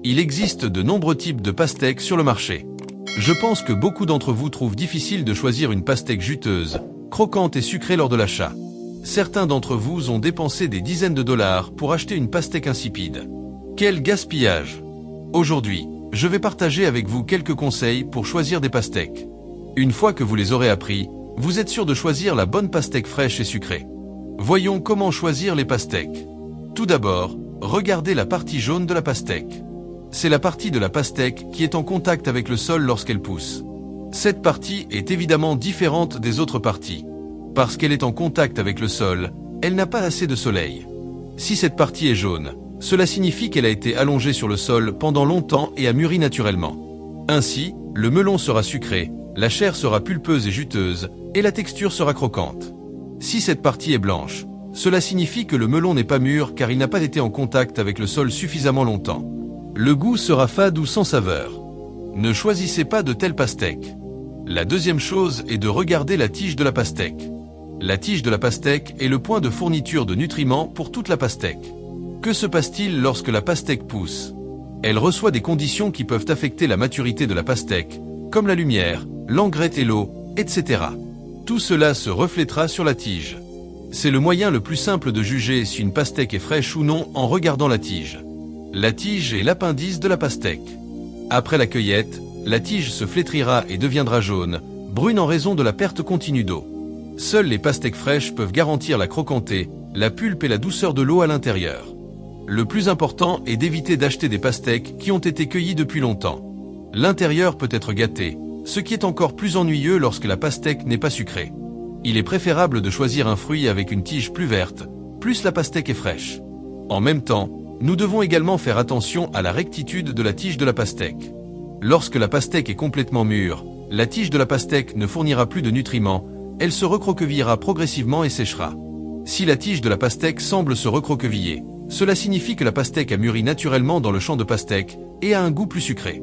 Il existe de nombreux types de pastèques sur le marché. Je pense que beaucoup d'entre vous trouvent difficile de choisir une pastèque juteuse, croquante et sucrée lors de l'achat. Certains d'entre vous ont dépensé des dizaines de dollars pour acheter une pastèque insipide. Quel gaspillage! Aujourd'hui, je vais partager avec vous quelques conseils pour choisir des pastèques. Une fois que vous les aurez appris, vous êtes sûr de choisir la bonne pastèque fraîche et sucrée. Voyons comment choisir les pastèques. Tout d'abord, regardez la partie jaune de la pastèque. C'est la partie de la pastèque qui est en contact avec le sol lorsqu'elle pousse. Cette partie est évidemment différente des autres parties. Parce qu'elle est en contact avec le sol, elle n'a pas assez de soleil. Si cette partie est jaune, cela signifie qu'elle a été allongée sur le sol pendant longtemps et a mûri naturellement. Ainsi, le melon sera sucré, la chair sera pulpeuse et juteuse, et la texture sera croquante. Si cette partie est blanche, cela signifie que le melon n'est pas mûr car il n'a pas été en contact avec le sol suffisamment longtemps. Le goût sera fade ou sans saveur. Ne choisissez pas de telle pastèque. La deuxième chose est de regarder la tige de la pastèque. La tige de la pastèque est le point de fourniture de nutriments pour toute la pastèque. Que se passe-t-il lorsque la pastèque pousse? Elle reçoit des conditions qui peuvent affecter la maturité de la pastèque, comme la lumière, l'engrais et l'eau, etc. Tout cela se reflétera sur la tige. C'est le moyen le plus simple de juger si une pastèque est fraîche ou non en regardant la tige. La tige est l'appendice de la pastèque. Après la cueillette, la tige se flétrira et deviendra jaune, brune en raison de la perte continue d'eau. Seules les pastèques fraîches peuvent garantir la croquanté, la pulpe et la douceur de l'eau à l'intérieur. Le plus important est d'éviter d'acheter des pastèques qui ont été cueillies depuis longtemps. L'intérieur peut être gâté, ce qui est encore plus ennuyeux lorsque la pastèque n'est pas sucrée. Il est préférable de choisir un fruit avec une tige plus verte, plus la pastèque est fraîche. En même temps, nous devons également faire attention à la rectitude de la tige de la pastèque. Lorsque la pastèque est complètement mûre, la tige de la pastèque ne fournira plus de nutriments, elle se recroquevillera progressivement et séchera. Si la tige de la pastèque semble se recroqueviller, cela signifie que la pastèque a mûri naturellement dans le champ de pastèque et a un goût plus sucré.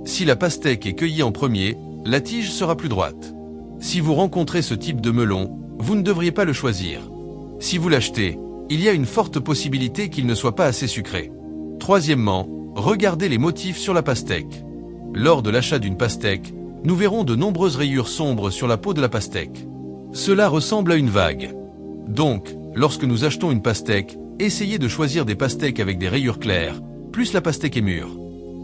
Si la pastèque est cueillie en premier, la tige sera plus droite. Si vous rencontrez ce type de melon, vous ne devriez pas le choisir. Si vous l'achetez, il y a une forte possibilité qu'il ne soit pas assez sucré. Troisièmement, regardez les motifs sur la pastèque. Lors de l'achat d'une pastèque, nous verrons de nombreuses rayures sombres sur la peau de la pastèque. Cela ressemble à une vague. Donc, lorsque nous achetons une pastèque, essayez de choisir des pastèques avec des rayures claires, plus la pastèque est mûre.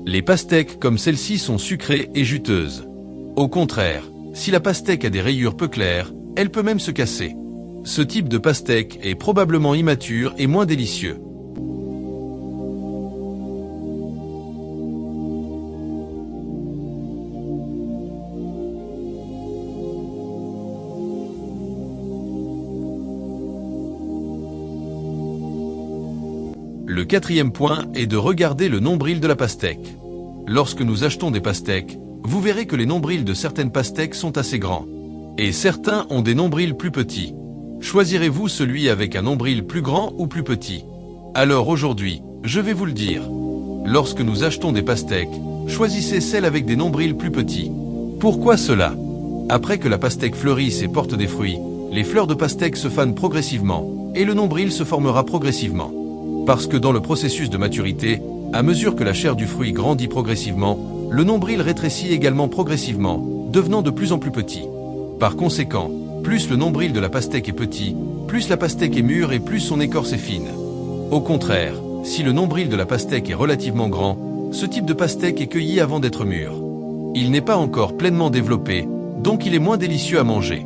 Les pastèques comme celle-ci sont sucrées et juteuses. Au contraire, si la pastèque a des rayures peu claires, elle peut même se casser. Ce type de pastèque est probablement immature et moins délicieux. Le quatrième point est de regarder le nombril de la pastèque. Lorsque nous achetons des pastèques, vous verrez que les nombrils de certaines pastèques sont assez grands. Et certains ont des nombrils plus petits. Choisirez-vous celui avec un nombril plus grand ou plus petit? Alors aujourd'hui, je vais vous le dire. Lorsque nous achetons des pastèques, choisissez celles avec des nombrils plus petits. Pourquoi cela? Après que la pastèque fleurisse et porte des fruits, les fleurs de pastèque se fanent progressivement, et le nombril se formera progressivement. Parce que dans le processus de maturité, à mesure que la chair du fruit grandit progressivement, le nombril rétrécit également progressivement, devenant de plus en plus petit. Par conséquent, plus le nombril de la pastèque est petit, plus la pastèque est mûre et plus son écorce est fine. Au contraire, si le nombril de la pastèque est relativement grand, ce type de pastèque est cueilli avant d'être mûr. Il n'est pas encore pleinement développé, donc il est moins délicieux à manger.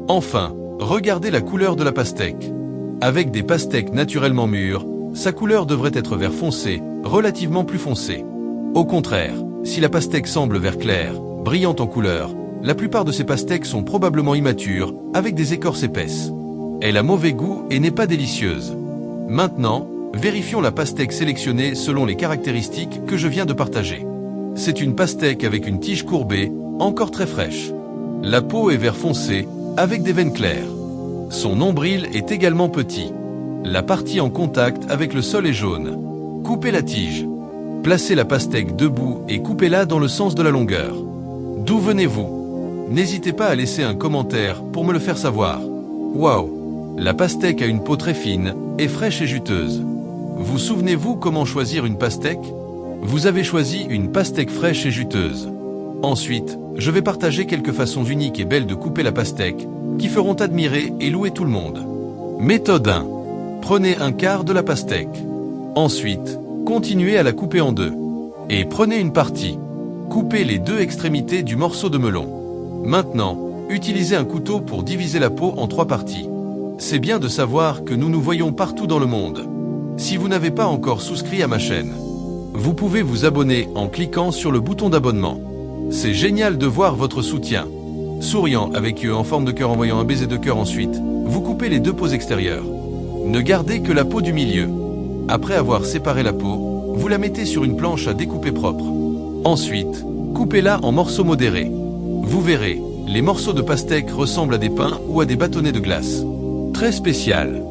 Enfin, regardez la couleur de la pastèque. Avec des pastèques naturellement mûres, sa couleur devrait être vert foncé, relativement plus foncé. Au contraire, si la pastèque semble vert clair, brillante en couleur, la plupart de ces pastèques sont probablement immatures, avec des écorces épaisses. Elle a mauvais goût et n'est pas délicieuse. Maintenant, vérifions la pastèque sélectionnée selon les caractéristiques que je viens de partager. C'est une pastèque avec une tige courbée, encore très fraîche. La peau est vert foncé, avec des veines claires. Son nombril est également petit. La partie en contact avec le sol est jaune. Coupez la tige. Placez la pastèque debout et coupez-la dans le sens de la longueur. D'où venez-vous? N'hésitez pas à laisser un commentaire pour me le faire savoir. Waouh! La pastèque a une peau très fine, et fraîche et juteuse. Vous souvenez-vous comment choisir une pastèque? Vous avez choisi une pastèque fraîche et juteuse. Ensuite, je vais partager quelques façons uniques et belles de couper la pastèque, qui feront admirer et louer tout le monde. Méthode 1. Prenez un quart de la pastèque. Ensuite, continuez à la couper en deux. Et prenez une partie. Coupez les deux extrémités du morceau de melon. Maintenant, utilisez un couteau pour diviser la peau en 3 parties. C'est bien de savoir que nous nous voyons partout dans le monde. Si vous n'avez pas encore souscrit à ma chaîne, vous pouvez vous abonner en cliquant sur le bouton d'abonnement. C'est génial de voir votre soutien. Souriant avec eux en forme de cœur, envoyant un baiser de cœur. Ensuite, vous coupez les deux peaux extérieures. Ne gardez que la peau du milieu. Après avoir séparé la peau, vous la mettez sur une planche à découper propre. Ensuite, coupez-la en morceaux modérés. Vous verrez, les morceaux de pastèque ressemblent à des pains ou à des bâtonnets de glace. Très spécial.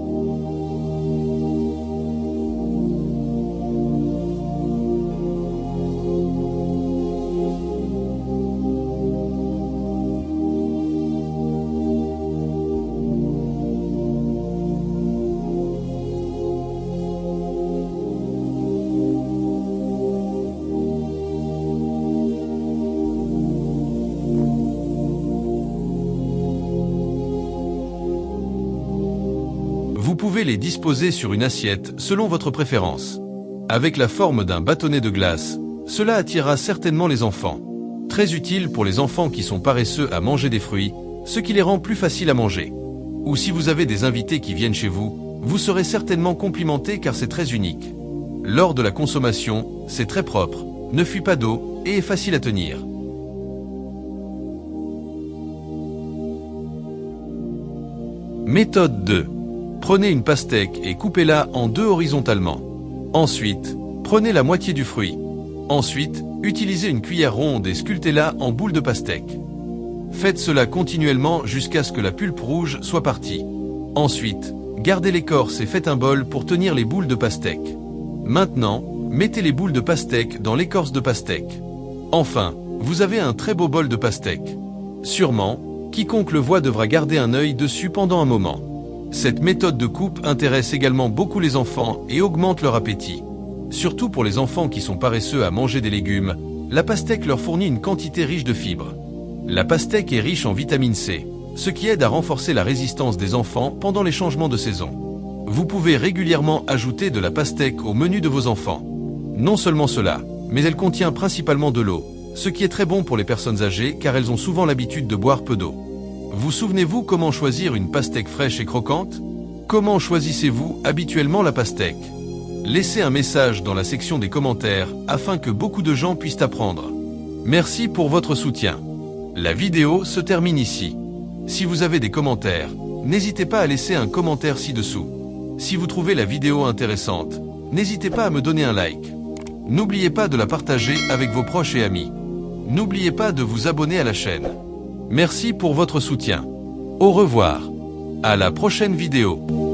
Vous pouvez les disposer sur une assiette selon votre préférence. Avec la forme d'un bâtonnet de glace, cela attirera certainement les enfants. Très utile pour les enfants qui sont paresseux à manger des fruits, ce qui les rend plus faciles à manger. Ou si vous avez des invités qui viennent chez vous, vous serez certainement complimenté car c'est très unique. Lors de la consommation, c'est très propre, ne fuit pas d'eau et est facile à tenir. Méthode 2. Prenez une pastèque et coupez-la en deux horizontalement. Ensuite, prenez la moitié du fruit. Ensuite, utilisez une cuillère ronde et sculptez-la en boule de pastèque. Faites cela continuellement jusqu'à ce que la pulpe rouge soit partie. Ensuite, gardez l'écorce et faites un bol pour tenir les boules de pastèque. Maintenant, mettez les boules de pastèque dans l'écorce de pastèque. Enfin, vous avez un très beau bol de pastèque. Sûrement, quiconque le voit devra garder un œil dessus pendant un moment. Cette méthode de coupe intéresse également beaucoup les enfants et augmente leur appétit. Surtout pour les enfants qui sont paresseux à manger des légumes, la pastèque leur fournit une quantité riche de fibres. La pastèque est riche en vitamine C, ce qui aide à renforcer la résistance des enfants pendant les changements de saison. Vous pouvez régulièrement ajouter de la pastèque au menu de vos enfants. Non seulement cela, mais elle contient principalement de l'eau, ce qui est très bon pour les personnes âgées car elles ont souvent l'habitude de boire peu d'eau. Vous souvenez-vous comment choisir une pastèque fraîche et croquante? Comment choisissez-vous habituellement la pastèque? Laissez un message dans la section des commentaires afin que beaucoup de gens puissent apprendre. Merci pour votre soutien. La vidéo se termine ici. Si vous avez des commentaires, n'hésitez pas à laisser un commentaire ci-dessous. Si vous trouvez la vidéo intéressante, n'hésitez pas à me donner un like. N'oubliez pas de la partager avec vos proches et amis. N'oubliez pas de vous abonner à la chaîne. Merci pour votre soutien. Au revoir. À la prochaine vidéo.